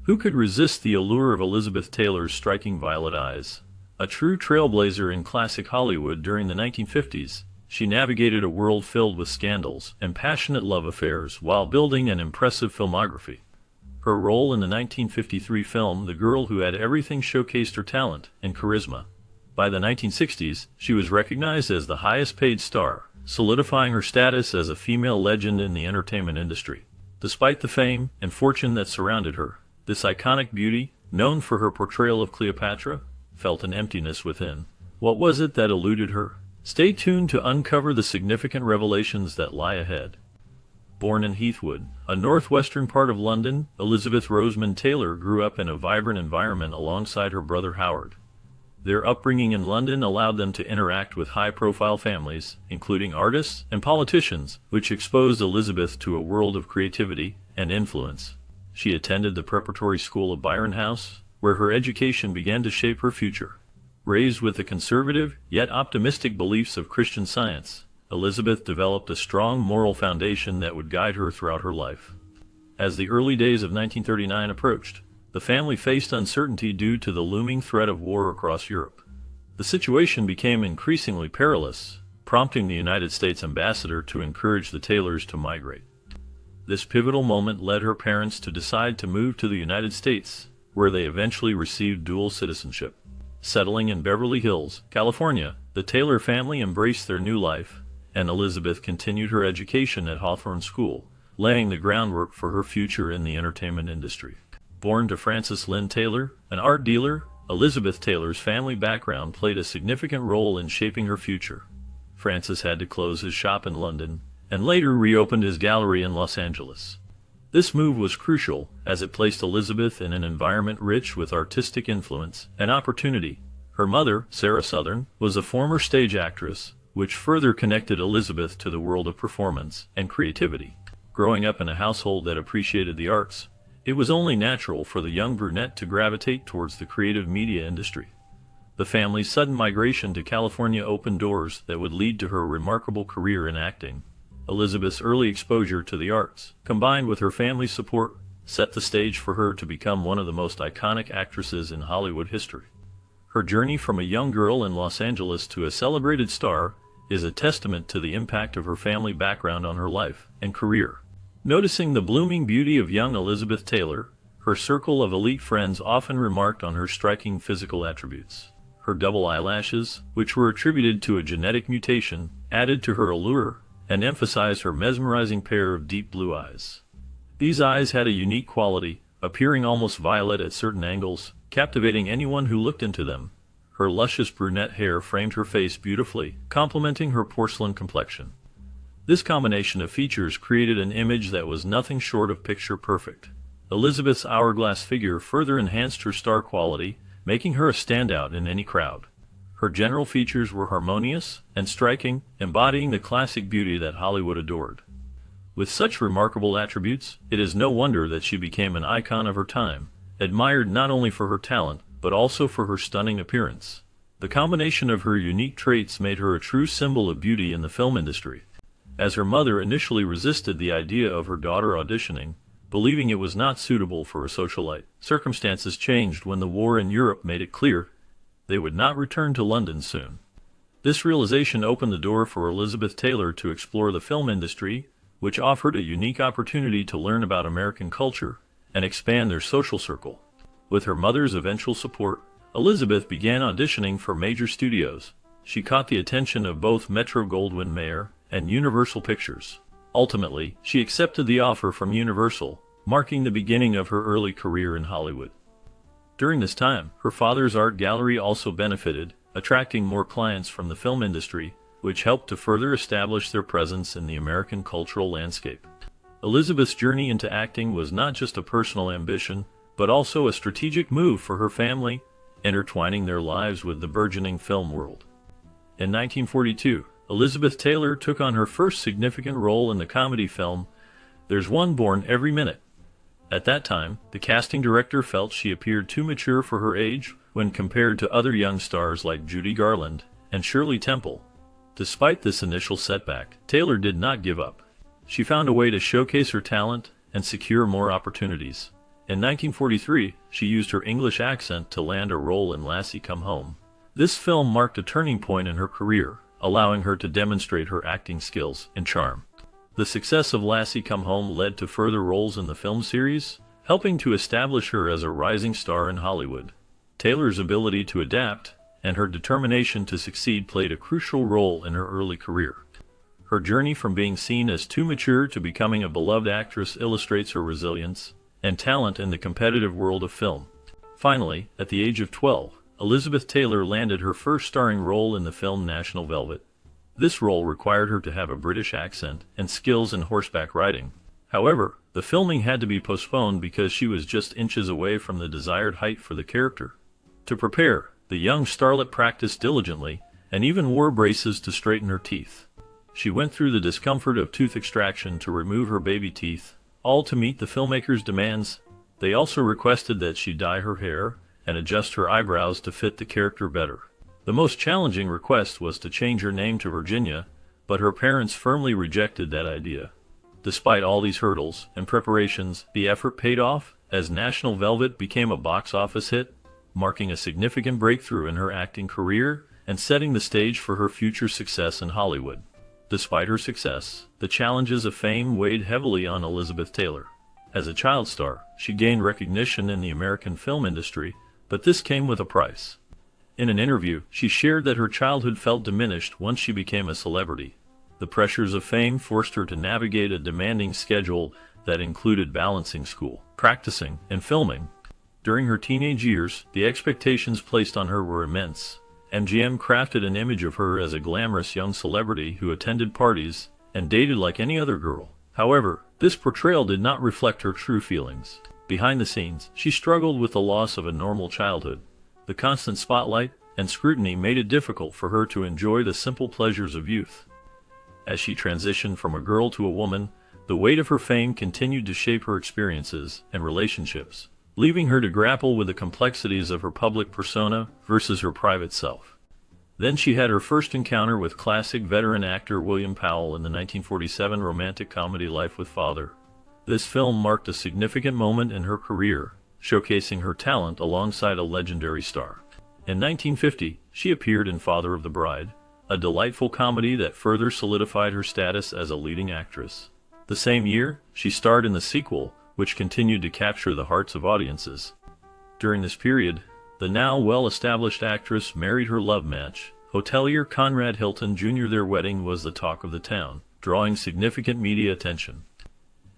Who could resist the allure of Elizabeth Taylor's striking violet eyes? A true trailblazer in classic Hollywood during the 1950s, she navigated a world filled with scandals and passionate love affairs while building an impressive filmography. Her role in the 1953 film The Girl Who Had Everything showcased her talent and charisma. By the 1960s, she was recognized as the highest-paid star, solidifying her status as a female legend in the entertainment industry. Despite the fame and fortune that surrounded her, this iconic beauty, known for her portrayal of Cleopatra, felt an emptiness within. What was it that eluded her? Stay tuned to uncover the significant revelations that lie ahead. Born in Heathwood, a northwestern part of London, Elizabeth Rosamond Taylor grew up in a vibrant environment alongside her brother Howard. Their upbringing in London allowed them to interact with high-profile families, including artists and politicians, which exposed Elizabeth to a world of creativity and influence. She attended the preparatory school of Byron House, where her education began to shape her future. Raised with the conservative, yet optimistic beliefs of Christian Science, Elizabeth developed a strong moral foundation that would guide her throughout her life. As the early days of 1939 approached, the family faced uncertainty due to the looming threat of war across Europe. The situation became increasingly perilous, prompting the United States ambassador to encourage the Taylors to migrate. This pivotal moment led her parents to decide to move to the United States, where they eventually received dual citizenship. Settling in Beverly Hills, California, the Taylor family embraced their new life, and Elizabeth continued her education at Hawthorne School, laying the groundwork for her future in the entertainment industry. Born to Frances Lynn Taylor, an art dealer, Elizabeth Taylor's family background played a significant role in shaping her future. Francis had to close his shop in London, and later reopened his gallery in Los Angeles. This move was crucial, as it placed Elizabeth in an environment rich with artistic influence and opportunity. Her mother, Sarah Southern, was a former stage actress, which further connected Elizabeth to the world of performance and creativity. Growing up in a household that appreciated the arts, it was only natural for the young brunette to gravitate towards the creative media industry. The family's sudden migration to California opened doors that would lead to her remarkable career in acting. Elizabeth's early exposure to the arts, combined with her family's support, set the stage for her to become one of the most iconic actresses in Hollywood history. Her journey from a young girl in Los Angeles to a celebrated star is a testament to the impact of her family background on her life and career. Noticing the blooming beauty of young Elizabeth Taylor, her circle of elite friends often remarked on her striking physical attributes. Her double eyelashes, which were attributed to a genetic mutation, added to her allure and emphasized her mesmerizing pair of deep blue eyes. These eyes had a unique quality, appearing almost violet at certain angles, captivating anyone who looked into them. Her luscious brunette hair framed her face beautifully, complementing her porcelain complexion. This combination of features created an image that was nothing short of picture perfect. Elizabeth's hourglass figure further enhanced her star quality, making her a standout in any crowd. Her general features were harmonious and striking, embodying the classic beauty that Hollywood adored. With such remarkable attributes, it is no wonder that she became an icon of her time, admired not only for her talent, but also for her stunning appearance. The combination of her unique traits made her a true symbol of beauty in the film industry. As her mother initially resisted the idea of her daughter auditioning, believing it was not suitable for a socialite, circumstances changed when the war in Europe made it clear they would not return to London soon. This realization opened the door for Elizabeth Taylor to explore the film industry, which offered a unique opportunity to learn about American culture and expand their social circle. With her mother's eventual support, Elizabeth began auditioning for major studios. She caught the attention of both Metro-Goldwyn-Mayer and Universal Pictures. Ultimately, she accepted the offer from Universal, marking the beginning of her early career in Hollywood. During this time, her father's art gallery also benefited, attracting more clients from the film industry, which helped to further establish their presence in the American cultural landscape. Elizabeth's journey into acting was not just a personal ambition, but also a strategic move for her family, intertwining their lives with the burgeoning film world. In 1942, Elizabeth Taylor took on her first significant role in the comedy film, There's One Born Every Minute. At that time, the casting director felt she appeared too mature for her age when compared to other young stars like Judy Garland and Shirley Temple. Despite this initial setback, Taylor did not give up. She found a way to showcase her talent and secure more opportunities. In 1943, she used her English accent to land a role in Lassie Come Home. This film marked a turning point in her career, allowing her to demonstrate her acting skills and charm. The success of Lassie Come Home led to further roles in the film series, helping to establish her as a rising star in Hollywood. Taylor's ability to adapt and her determination to succeed played a crucial role in her early career. Her journey from being seen as too mature to becoming a beloved actress illustrates her resilience and talent in the competitive world of film. Finally, at the age of 12, Elizabeth Taylor landed her first starring role in the film National Velvet. This role required her to have a British accent and skills in horseback riding. However, the filming had to be postponed because she was just inches away from the desired height for the character. To prepare, the young starlet practiced diligently and even wore braces to straighten her teeth. She went through the discomfort of tooth extraction to remove her baby teeth, all to meet the filmmakers' demands. They also requested that she dye her hair and adjust her eyebrows to fit the character better. The most challenging request was to change her name to Virginia, but her parents firmly rejected that idea. Despite all these hurdles and preparations, the effort paid off, as National Velvet became a box office hit, marking a significant breakthrough in her acting career and setting the stage for her future success in Hollywood. Despite her success, the challenges of fame weighed heavily on Elizabeth Taylor. As a child star, she gained recognition in the American film industry, but this came with a price. In an interview, she shared that her childhood felt diminished once she became a celebrity. The pressures of fame forced her to navigate a demanding schedule that included balancing school, practicing, and filming. During her teenage years, the expectations placed on her were immense. MGM crafted an image of her as a glamorous young celebrity who attended parties and dated like any other girl. However, this portrayal did not reflect her true feelings. Behind the scenes, she struggled with the loss of a normal childhood. The constant spotlight and scrutiny made it difficult for her to enjoy the simple pleasures of youth. As she transitioned from a girl to a woman, the weight of her fame continued to shape her experiences and relationships, leaving her to grapple with the complexities of her public persona versus her private self. Then she had her first encounter with classic veteran actor William Powell in the 1947 romantic comedy Life with Father. This film marked a significant moment in her career, showcasing her talent alongside a legendary star. In 1950, she appeared in Father of the Bride, a delightful comedy that further solidified her status as a leading actress. The same year, she starred in the sequel, which continued to capture the hearts of audiences. During this period, the now well-established actress married her love match, hotelier Conrad Hilton Jr. Their wedding was the talk of the town, drawing significant media attention.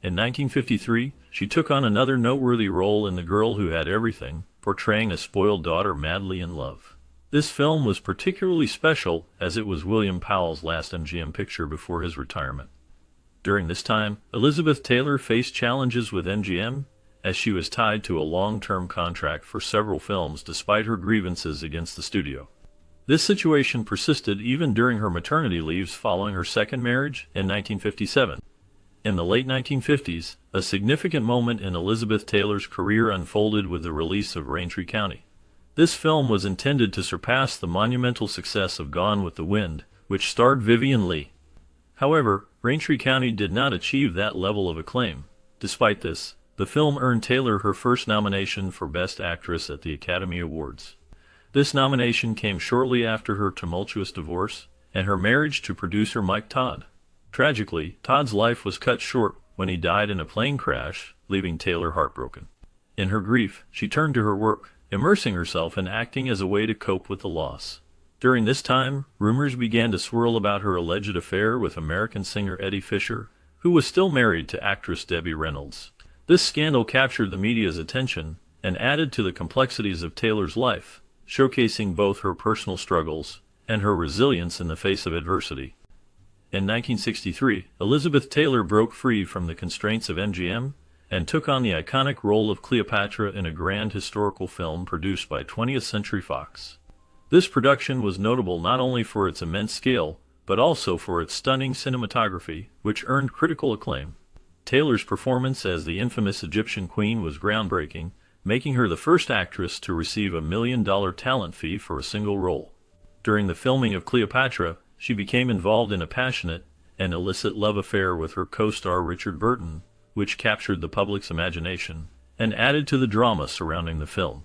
In 1953, she took on another noteworthy role in The Girl Who Had Everything, portraying a spoiled daughter madly in love. This film was particularly special as it was William Powell's last MGM picture before his retirement. During this time, Elizabeth Taylor faced challenges with MGM, as she was tied to a long-term contract for several films despite her grievances against the studio. This situation persisted even during her maternity leaves following her second marriage in 1957. In the late 1950s, a significant moment in Elizabeth Taylor's career unfolded with the release of Raintree County. This film was intended to surpass the monumental success of Gone with the Wind, which starred Vivien Leigh. However, Raintree County did not achieve that level of acclaim. Despite this, the film earned Taylor her first nomination for Best Actress at the Academy Awards. This nomination came shortly after her tumultuous divorce and her marriage to producer Mike Todd. Tragically, Todd's life was cut short when he died in a plane crash, leaving Taylor heartbroken. In her grief, she turned to her work, immersing herself in acting as a way to cope with the loss. During this time, rumors began to swirl about her alleged affair with American singer Eddie Fisher, who was still married to actress Debbie Reynolds. This scandal captured the media's attention and added to the complexities of Taylor's life, showcasing both her personal struggles and her resilience in the face of adversity. In 1963, Elizabeth Taylor broke free from the constraints of MGM and took on the iconic role of Cleopatra in a grand historical film produced by 20th Century Fox. This production was notable not only for its immense scale, but also for its stunning cinematography, which earned critical acclaim. Taylor's performance as the infamous Egyptian queen was groundbreaking, making her the first actress to receive a $1 million talent fee for a single role. During the filming of Cleopatra, she became involved in a passionate and illicit love affair with her co-star Richard Burton, which captured the public's imagination and added to the drama surrounding the film.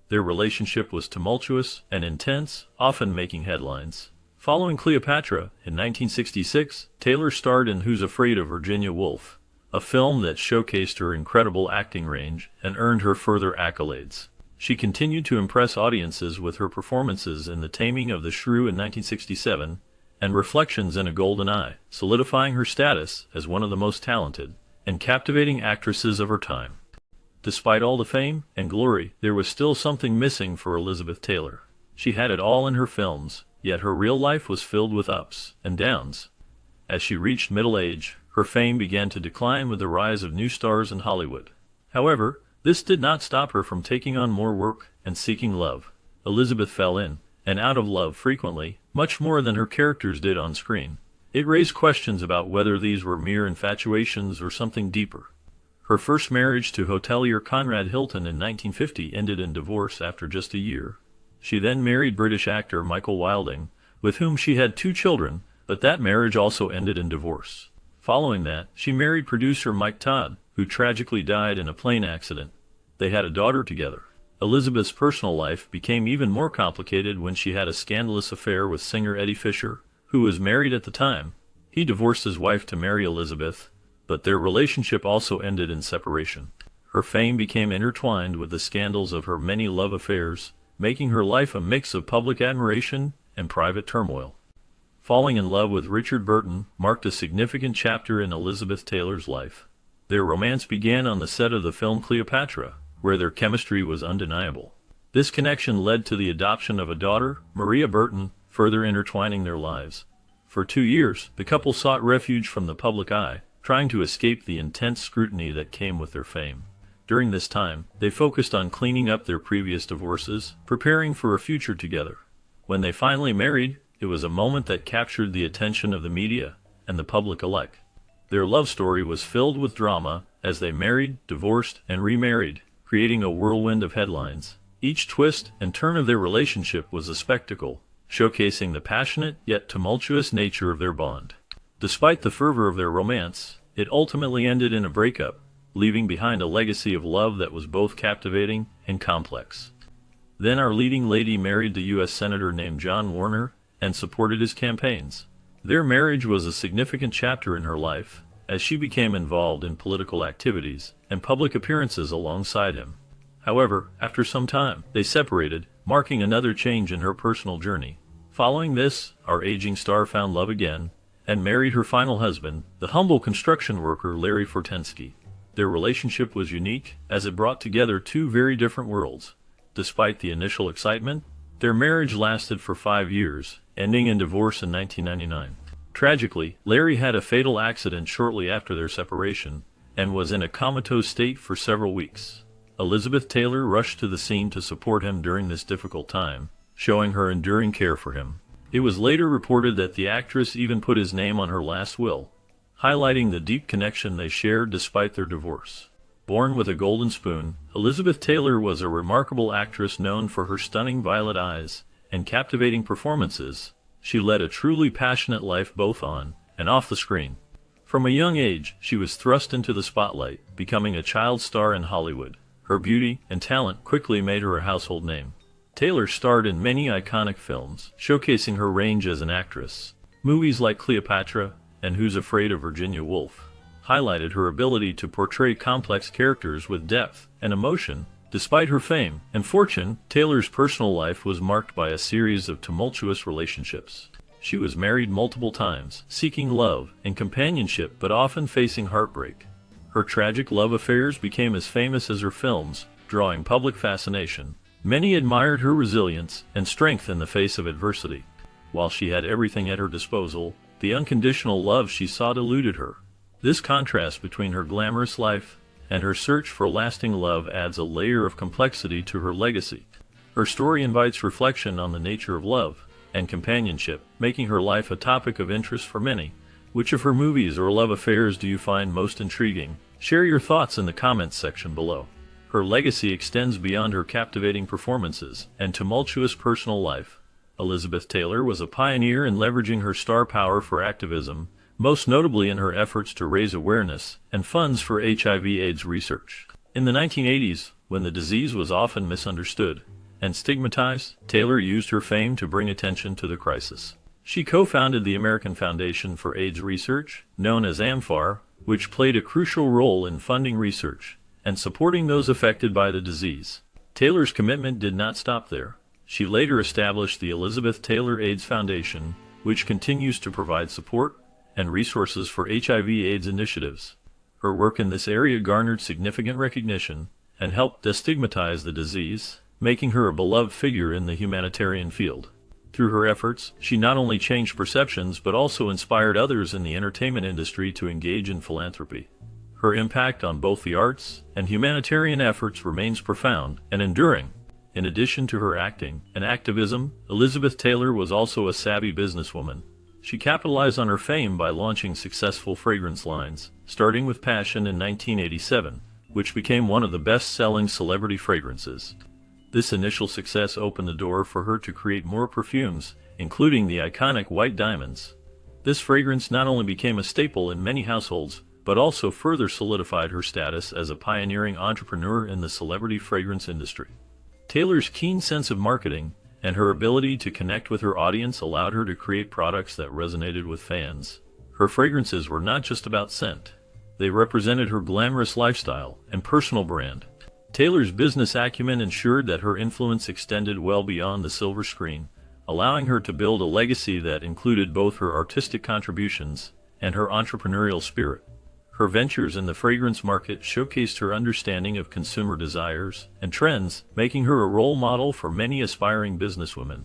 Their relationship was tumultuous and intense, often making headlines. Following Cleopatra, in 1966, Taylor starred in Who's Afraid of Virginia Woolf, a film that showcased her incredible acting range and earned her further accolades. She continued to impress audiences with her performances in The Taming of the Shrew in 1967 and Reflections in a Golden Eye, solidifying her status as one of the most talented and captivating actresses of her time. Despite all the fame and glory, there was still something missing for Elizabeth Taylor. She had it all in her films, yet her real life was filled with ups and downs. As she reached middle age, her fame began to decline with the rise of new stars in Hollywood. However, this did not stop her from taking on more work and seeking love. Elizabeth fell in and out of love frequently, much more than her characters did on screen. It raised questions about whether these were mere infatuations or something deeper. Her first marriage to hotelier Conrad Hilton in 1950 ended in divorce after just a year. She then married British actor Michael Wilding, with whom she had 2 children, but that marriage also ended in divorce. Following that, she married producer Mike Todd, who tragically died in a plane accident. They had a daughter together. Elizabeth's personal life became even more complicated when she had a scandalous affair with singer Eddie Fisher, who was married at the time. He divorced his wife to marry Elizabeth, but their relationship also ended in separation. Her fame became intertwined with the scandals of her many love affairs, making her life a mix of public admiration and private turmoil. Falling in love with Richard Burton marked a significant chapter in Elizabeth Taylor's life. Their romance began on the set of the film Cleopatra, where their chemistry was undeniable. This connection led to the adoption of a daughter, Maria Burton, further intertwining their lives. For 2 years, the couple sought refuge from the public eye, trying to escape the intense scrutiny that came with their fame. During this time, they focused on cleaning up their previous divorces, preparing for a future together. When they finally married, it was a moment that captured the attention of the media and the public alike. Their love story was filled with drama as they married, divorced, and remarried, creating a whirlwind of headlines. Each twist and turn of their relationship was a spectacle, showcasing the passionate yet tumultuous nature of their bond. Despite the fervor of their romance, it ultimately ended in a breakup, leaving behind a legacy of love that was both captivating and complex. Then our leading lady married the U.S. Senator named John Warner and supported his campaigns. Their marriage was a significant chapter in her life, as she became involved in political activities and public appearances alongside him. However, after some time, they separated, marking another change in her personal journey. Following this, our aging star found love again and married her final husband, the humble construction worker Larry Fortensky. Their relationship was unique, as it brought together 2 very different worlds. Despite the initial excitement, their marriage lasted for 5 years, ending in divorce in 1999. Tragically, Larry had a fatal accident shortly after their separation, and was in a comatose state for several weeks. Elizabeth Taylor rushed to the scene to support him during this difficult time, showing her enduring care for him. It was later reported that the actress even put his name on her last will, highlighting the deep connection they shared despite their divorce. Born with a golden spoon, Elizabeth Taylor was a remarkable actress known for her stunning violet eyes and captivating performances. She led a truly passionate life both on and off the screen. From a young age, she was thrust into the spotlight, becoming a child star in Hollywood. Her beauty and talent quickly made her a household name. Taylor starred in many iconic films, showcasing her range as an actress. Movies like Cleopatra and Who's Afraid of Virginia Woolf highlighted her ability to portray complex characters with depth and emotion. Despite her fame and fortune, Taylor's personal life was marked by a series of tumultuous relationships. She was married multiple times, seeking love and companionship but often facing heartbreak. Her tragic love affairs became as famous as her films, drawing public fascination. Many admired her resilience and strength in the face of adversity. While she had everything at her disposal, the unconditional love she sought eluded her. This contrast between her glamorous life and her search for lasting love adds a layer of complexity to her legacy. Her story invites reflection on the nature of love and companionship, making her life a topic of interest for many. Which of her movies or love affairs do you find most intriguing? Share your thoughts in the comments section below. Her legacy extends beyond her captivating performances and tumultuous personal life. Elizabeth Taylor was a pioneer in leveraging her star power for activism, most notably in her efforts to raise awareness and funds for HIV/AIDS research. In the 1980s, when the disease was often misunderstood and stigmatized, Taylor used her fame to bring attention to the crisis. She co-founded the American Foundation for AIDS Research, known as AMFAR, which played a crucial role in funding research and supporting those affected by the disease. Taylor's commitment did not stop there. She later established the Elizabeth Taylor AIDS Foundation, which continues to provide support and resources for HIV/AIDS initiatives. Her work in this area garnered significant recognition and helped destigmatize the disease, making her a beloved figure in the humanitarian field. Through her efforts, she not only changed perceptions but also inspired others in the entertainment industry to engage in philanthropy. Her impact on both the arts and humanitarian efforts remains profound and enduring. In addition to her acting and activism, Elizabeth Taylor was also a savvy businesswoman. She capitalized on her fame by launching successful fragrance lines, starting with Passion in 1987, which became one of the best-selling celebrity fragrances. This initial success opened the door for her to create more perfumes, including the iconic White Diamonds. This fragrance not only became a staple in many households, but also further solidified her status as a pioneering entrepreneur in the celebrity fragrance industry. Taylor's keen sense of marketing and her ability to connect with her audience allowed her to create products that resonated with fans. Her fragrances were not just about scent. They represented her glamorous lifestyle and personal brand. Taylor's business acumen ensured that her influence extended well beyond the silver screen, allowing her to build a legacy that included both her artistic contributions and her entrepreneurial spirit. Her ventures in the fragrance market showcased her understanding of consumer desires and trends, making her a role model for many aspiring businesswomen.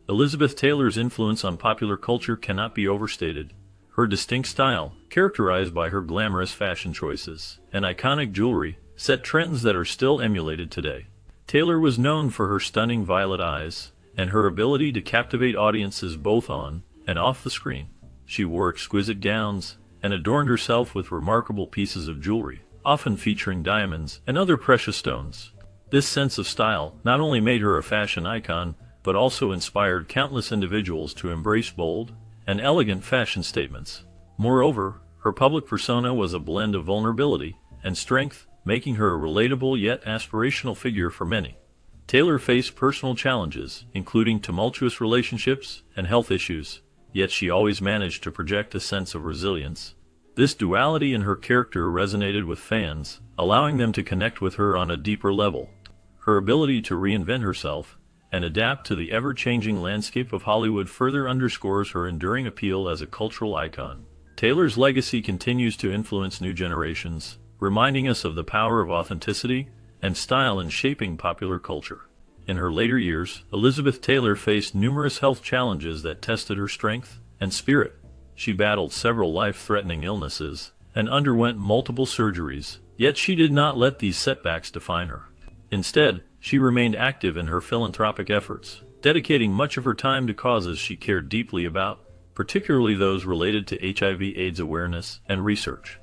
Elizabeth Taylor's influence on popular culture cannot be overstated. Her distinct style, characterized by her glamorous fashion choices and iconic jewelry, set trends that are still emulated today. Taylor was known for her stunning violet eyes and her ability to captivate audiences both on and off the screen. She wore exquisite gowns and adorned herself with remarkable pieces of jewelry, often featuring diamonds and other precious stones. This sense of style not only made her a fashion icon, but also inspired countless individuals to embrace bold and elegant fashion statements. Moreover, her public persona was a blend of vulnerability and strength, making her a relatable yet aspirational figure for many. Taylor faced personal challenges, including tumultuous relationships and health issues, yet she always managed to project a sense of resilience. This duality in her character resonated with fans, allowing them to connect with her on a deeper level. Her ability to reinvent herself and adapt to the ever-changing landscape of Hollywood further underscores her enduring appeal as a cultural icon. Taylor's legacy continues to influence new generations, reminding us of the power of authenticity and style in shaping popular culture. In her later years, Elizabeth Taylor faced numerous health challenges that tested her strength and spirit. She battled several life-threatening illnesses and underwent multiple surgeries, yet she did not let these setbacks define her. Instead, she remained active in her philanthropic efforts, dedicating much of her time to causes she cared deeply about, particularly those related to HIV/AIDS awareness and research.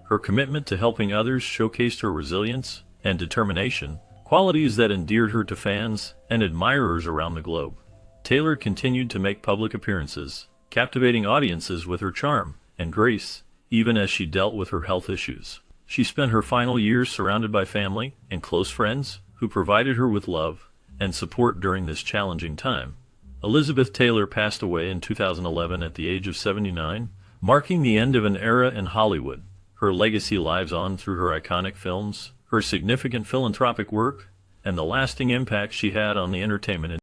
Her commitment to helping others showcased her resilience and determination, qualities that endeared her to fans and admirers around the globe. Taylor continued to make public appearances, captivating audiences with her charm and grace, even as she dealt with her health issues. She spent her final years surrounded by family and close friends who provided her with love and support during this challenging time. Elizabeth Taylor passed away in 2011 at the age of 79, marking the end of an era in Hollywood. Her legacy lives on through her iconic films, her significant philanthropic work, and the lasting impact she had on the entertainment industry.